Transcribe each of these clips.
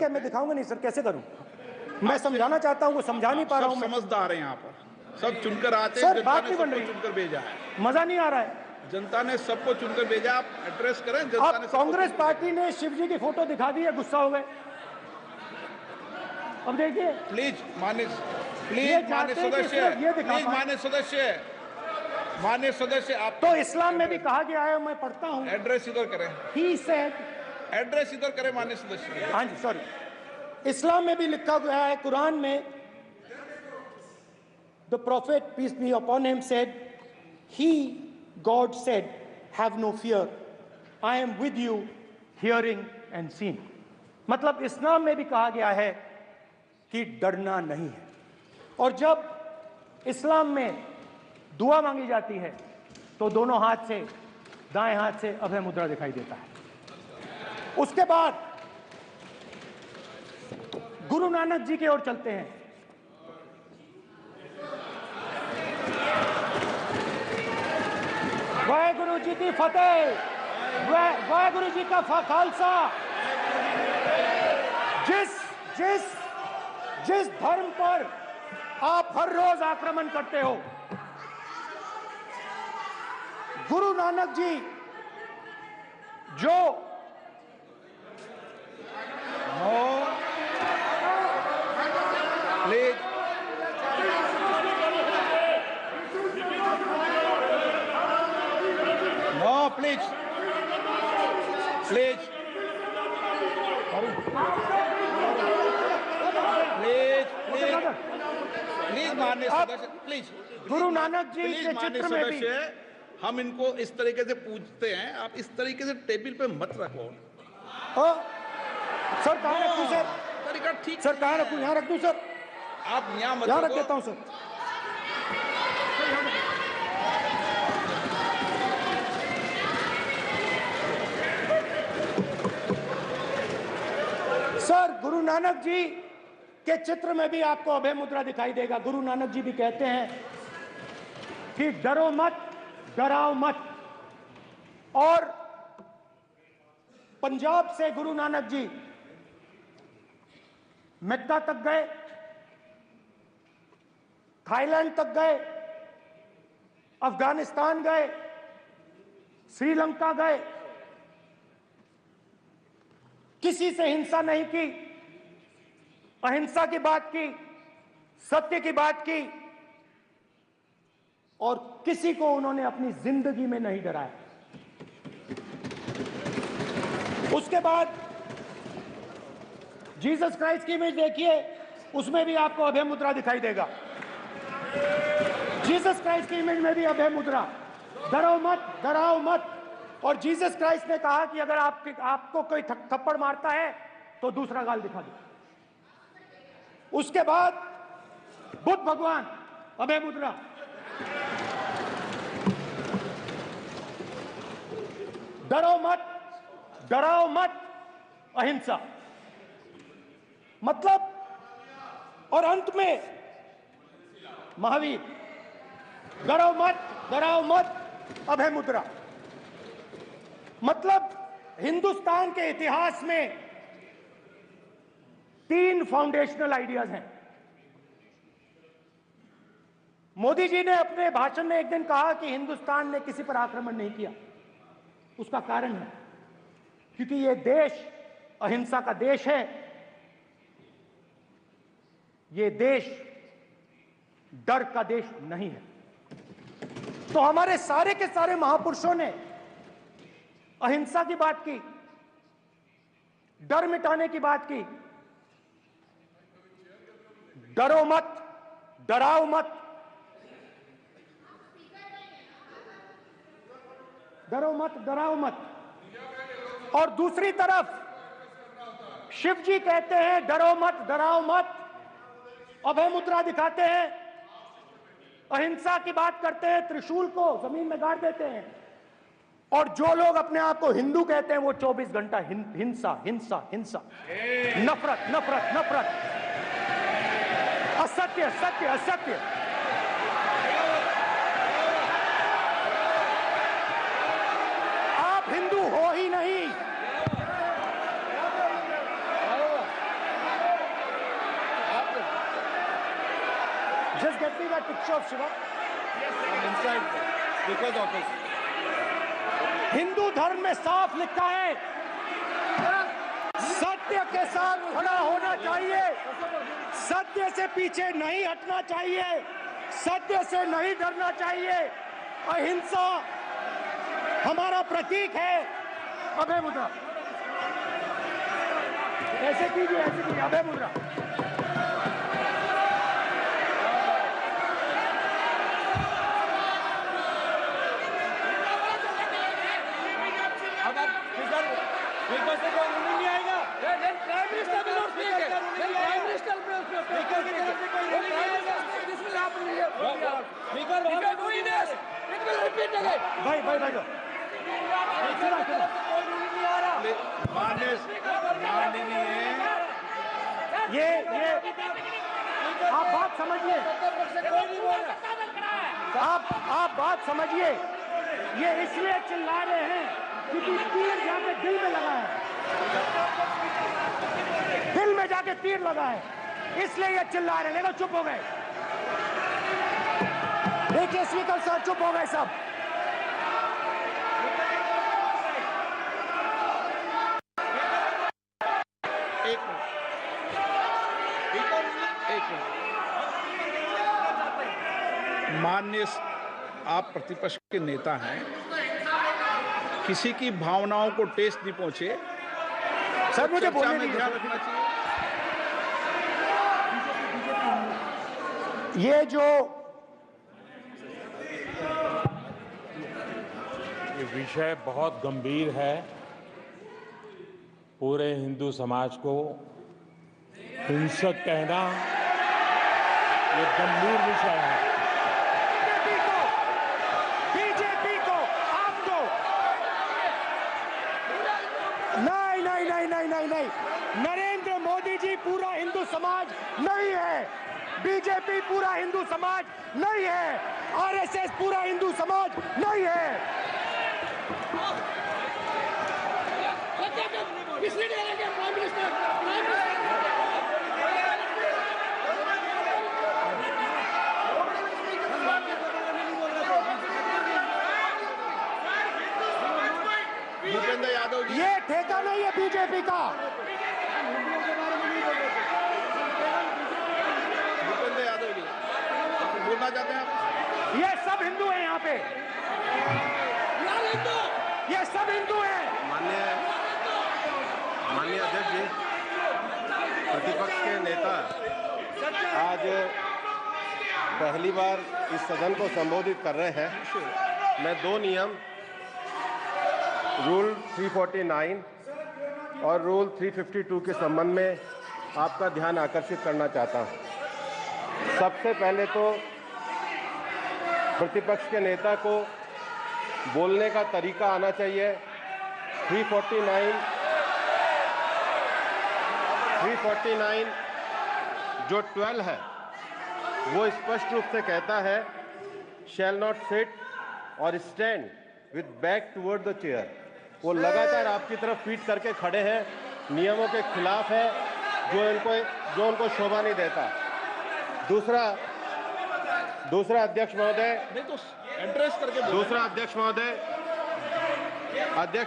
ठीक है, मैं दिखाऊंगा नहीं सर, कैसे करूं? मैं समझाना चाहता हूं, वो समझा नहीं पा रहा हूं। समझदार है यहाँ पर, सब चुनकर आते हैं। सर, जनता बात ने नहीं बन सबको रही, चुनकर भेजा है। मजा नहीं आ रहा है। जनता ने सबको चुनकर भेजा, आप एड्रेस करें। जनता आप ने सबको कांग्रेस पार्टी ने शिव जी की फोटो दिखा दी है, गुस्सा हो गए। अब देखिए, प्लीज मान्य सदस्य, आप तो इस्लाम में भी कहा गया है, मैं पढ़ता हूं, एड्रेस इधर करें। ही सेड, एड्रेस इधर करें मान्य सदस्य। हाँ जी, सॉरी, इस्लाम में भी लिखा गया है, कुरान में, the prophet peace be upon him said, he God said, have no fear, I am with you hearing and seeing. मतलब इस्लाम में भी कहा गया है कि डरना नहीं है। और जब इस्लाम में दुआ मांगी जाती है तो दोनों हाथ से, दाएं हाथ से अभय मुद्रा दिखाई देता है। उसके बाद गुरु नानक जी की ओर चलते हैं। वाहेगुरु जी की फतेह, वाहेगुरु जी का खालसा। जिस धर्म पर आप हर रोज आक्रमण करते हो, गुरु नानक जी जो प्लीज माननीय सदस्य, प्लीज। गुरु नानक जी के चित्र में भी हम इनको इस तरीके से पूछते हैं, आप इस तरीके से टेबल पे मत रखो। सर कहाँ रखूं सर? तरीका ठीक सर कहाँ रखूं? यहाँ रख दूं सर? आप यहाँ मत यहाँ रख देता हूँ सर। सर, गुरु नानक जी के चित्र में भी आपको अभय मुद्रा दिखाई देगा। गुरु नानक जी भी कहते हैं कि डरो मत, डराओ मत। और पंजाब से गुरु नानक जी मक्का तक गए, थाईलैंड तक गए, अफगानिस्तान गए, श्रीलंका गए, किसी से हिंसा नहीं की, अहिंसा की बात की, सत्य की बात की, और किसी को उन्होंने अपनी जिंदगी में नहीं डराया। उसके बाद जीसस क्राइस्ट की इमेज देखिए, उसमें भी आपको अभय मुद्रा दिखाई देगा। जीसस क्राइस्ट की इमेज में भी अभय मुद्रा, डरो मत, डराओ मत। और जीसस क्राइस्ट ने कहा कि अगर आपको कोई थप्पड़ मारता है तो दूसरा गाल दिखा दो। उसके बाद बुद्ध भगवान, अभय मुद्रा। डरो मत, डराओ मत, अहिंसा। मतलब, और अंत में महावीर, डरो मत, डराओ मत, अभय मुद्रा। मतलब हिंदुस्तान के इतिहास में 3 फाउंडेशनल आइडियाज हैं। मोदी जी ने अपने भाषण में एक दिन कहा कि हिंदुस्तान ने किसी पर आक्रमण नहीं किया। उसका कारण है क्योंकि यह देश अहिंसा का देश है। यह देश डर का देश नहीं है। तो हमारे सारे के सारे महापुरुषों ने अहिंसा की बात की, डर मिटाने की बात की। डरो मत, डराओ मत, डरो मत, डराओ मत। और दूसरी तरफ शिव जी कहते हैं डरो मत, डराओ मत, अभय मुद्रा दिखाते हैं, अहिंसा की बात करते हैं, त्रिशूल को जमीन में गाड़ देते हैं। और जो लोग अपने आप को हिंदू कहते हैं वो 24 घंटा हिंसा, हिंसा, हिंसा, नफरत, नफरत, नफरत, असत्य, सत्य, असत्य। आप हिंदू हो ही नहीं। Just get me that picture of Shiva. inside Speaker's office. Hindu धर्म में साफ लिखा है, सत्य के साथ खड़ा होना चाहिए, सत्य से पीछे नहीं हटना चाहिए, सत्य से नहीं डरना चाहिए। अहिंसा हमारा प्रतीक है। अभय मुद्रा ऐसे कीजिए, अभय मुद्रा। स्पीकर से कोई रूलिंग नहीं आएगा। Prime minister will not speak. Then Prime Minister will speak. Speaker की तरफ से कोई रूलिंग नहीं आएगा। This will happen here. Speaker If you are doing this, it will repeat again. भाई कोई रूलिंग नहीं आ रहा। माननीय ये आप बात समझिए, कोई नहीं बोल रहा। आप बात समझिए। ये इसलिए चिल्ला रहे हैं क्योंकि तीर जाके दिल में लगा है, दिल में जाके तीर लगा है, इसलिए ये चिल्ला रहे हैं। नहीं तो चुप हो गए। देखिए स्पीकर साहब चुप हो गए सब। एक मिनट। माननीय आप प्रतिपक्ष के नेता हैं, किसी की भावनाओं को ठेस नहीं पहुंचे। सर मुझे चर्चा बोलने में दीजिए। ध्यान रखना चाहिए। ये जो ये विषय बहुत गंभीर है। पूरे हिंदू समाज को हिंसक कहना ये गंभीर विषय है। बीजेपी को आपको नहीं, नरेंद्र मोदी जी पूरा हिंदू समाज नहीं है, बीजेपी पूरा हिंदू समाज नहीं है, आरएसएस पूरा हिंदू समाज नहीं है। Prime Minister. भूपेंद्र यादव जी, ये ठेका नहीं है बीजेपी का। भूपेंद्र यादव जी बोलना चाहते हैं आप? ये सब हिंदू हैं यहाँ पे, ये सब हिंदू हैं। माननीय अध्यक्ष जी, प्रतिपक्ष के नेता आज पहली बार इस सदन को संबोधित कर रहे हैं। मैं दो नियम रूल 349 और रूल 352 के संबंध में आपका ध्यान आकर्षित करना चाहता हूं। सबसे पहले तो प्रतिपक्ष के नेता को बोलने का तरीका आना चाहिए। 349 जो 12 है वो स्पष्ट रूप से कहता है शैल नॉट सिट और stand with back toward the chair. वो लगातार आपकी तरफ पीठ करके खड़े हैं, नियमों के खिलाफ है, जो उनको शोभा नहीं देता। दूसरा अध्यक्ष महोदय, नहीं तो एड्रेस करके बोलो। दूसरा अध्यक्ष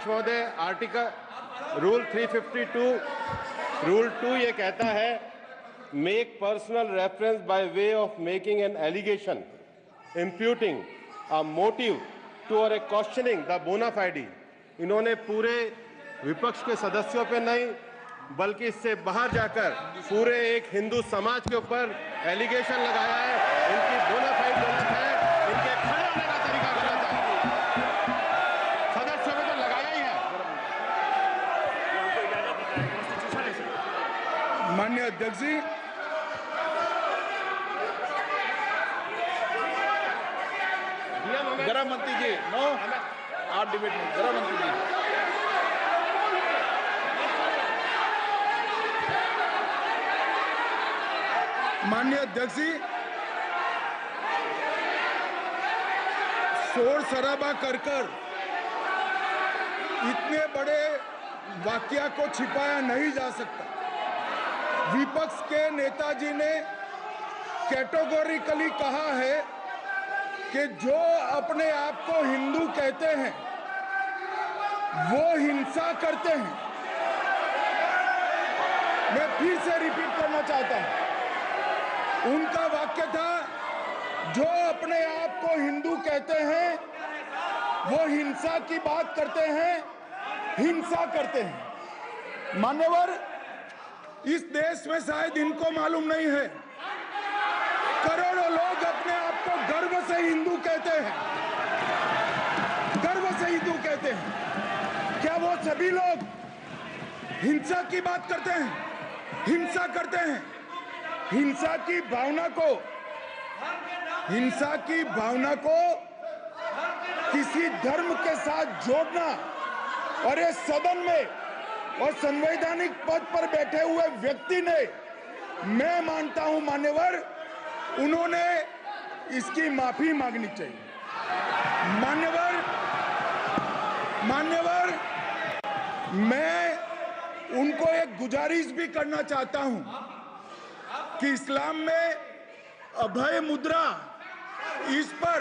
महोदय आर्टिकल रूल 352 रूल 2 ये कहता है make personal reference by way of making an allegation imputing a motive to और ए क्वेश्चनिंग द बोना फाइडी। इन्होंने पूरे विपक्ष के सदस्यों पे नहीं बल्कि इससे बाहर जाकर पूरे एक हिंदू समाज के ऊपर एलिगेशन लगाया है। इनकी बोना फाइड गलत है, इनके खड़े होने का तरीका गलत है। सदस्यों में तो लगाया ही है। माननीय अध्यक्ष जी, गृह मंत्री जी, नो आप डिबेट में गृह मंत्री जी। माननीय अध्यक्ष जी, शोर शराबा कर इतने बड़े वाकया को छिपाया नहीं जा सकता। विपक्ष के नेताजी ने कैटेगोरिकली कहा है कि जो अपने आप को हिंदू कहते हैं वो हिंसा करते हैं। मैं फिर से रिपीट करना चाहता हूं, उनका वाक्य था जो अपने आप को हिंदू कहते हैं वो हिंसा की बात करते हैं, हिंसा करते हैं। मान्यवर, इस देश में शायद इनको मालूम नहीं है, करोड़ों लोग अपने आप को गर्व से हिंदू कहते हैं, गर्व से हिंदू कहते हैं। क्या वो सभी लोग हिंसा की बात करते हैं, हिंसा करते हैं? हिंसा की भावना को किसी धर्म के साथ जोड़ना और इस सदन में और संवैधानिक पद पर बैठे हुए व्यक्ति ने, मैं मानता हूं मान्यवर, उन्होंने इसकी माफी मांगनी चाहिए। मान्यवर, मैं उनको एक गुजारिश भी करना चाहता हूं कि इस्लाम में अभय मुद्रा, इस पर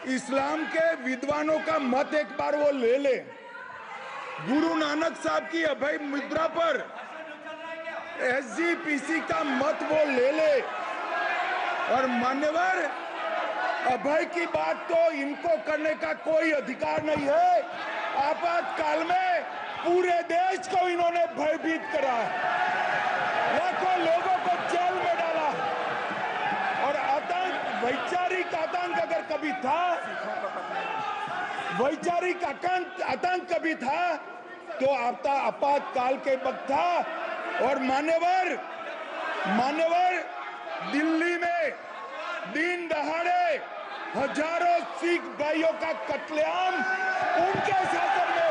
इस्लाम के विद्वानों का मत एक बार वो ले ले। गुरु नानक साहब की अभय मुद्रा पर SGPC का मत वो ले ले। और मान्यवर, अभय की बात तो इनको करने का कोई अधिकार नहीं है। आपातकाल में पूरे देश को इन्होंने भयभीत करा है, लाखों लोगों को जेल में डाला है। और आतंक, वैचारिक आतंक अगर कभी था, वैचारिक आतंक कभी था तो आपातकाल के वक्त था। और मान्यवर, दिल्ली में दिन दहाड़े हजारों सिख भाइयों का कत्लेआम उनके शासन में